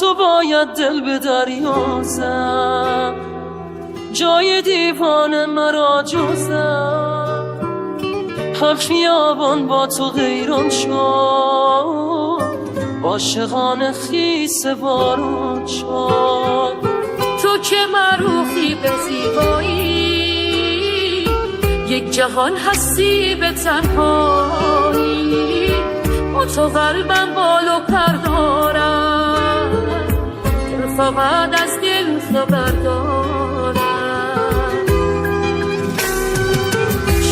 تو باید دل به دریا زد، جای دیوانه مرا جزم. هر خیابان با تو حیران شد، عاشقان خیس بارون شد. تو که معروفی به زیبایی، یک جهان هستی به تنهایی. با تو قلبم بال و پر دارم، فقط از دل خبر دارم.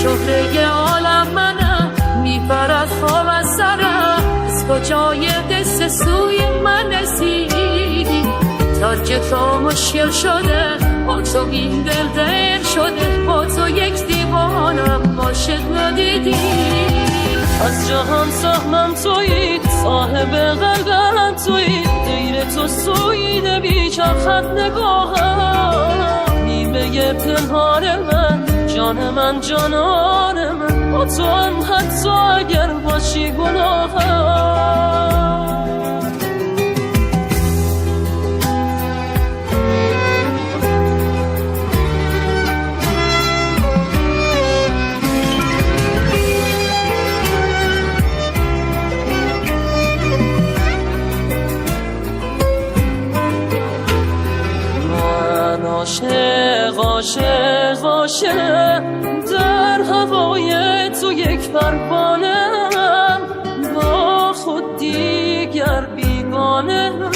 شهره عالم منم، میپرد خواب از سرم. از کجای قصه سوی من رسیدی؟ ترک تو مشکل شده، با تو این دل شده. با تو یک دیوانم عاشق ندیدی. از جهان سهمم تویی، صاحب قلبم تویی. غیر تو سویده بیچرخد نگاهم. نیمه پنهان من، جان من جانان من. با تو هم حتی اگر باشی گناهم. عاشق عاشق عاشق، در هوای تو یک پروانه‌ام. با خود دیگر بیگانه‌ام،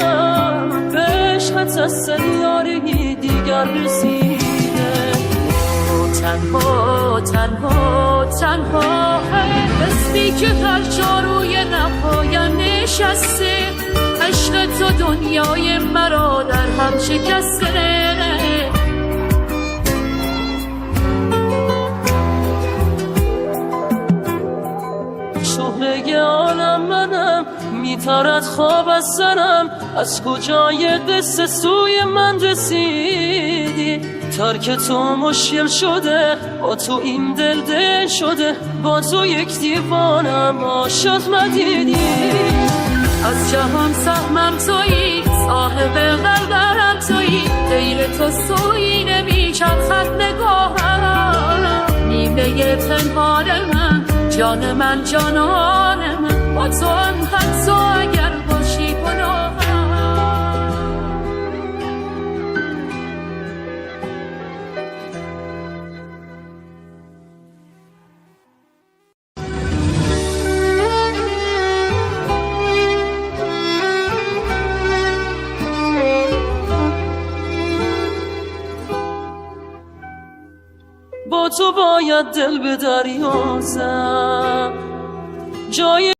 به عشقت از سیارگی دیگر رسیده. تنها تنها تنها دستی که هر جا روی نپایم نشسته. عشق تو دنیای مرا در هم شکسته. شهره عالم منم، میپرد خواب از سرم. از کجای قصه سوی من رسیدی؟ ترک تو مشکل شده، با تو این دل شده. با تو یک دیوانم عاشق ندیدی. از جهان سهمم تویی، صاحب قلبم تویی. غیر تو سوی نمیچرخد نگاهم. نیمه پنهان من، جان من جانان من. با تو هم حتی اگر باشی گناهم. با تو باید دل به دریا زد، جای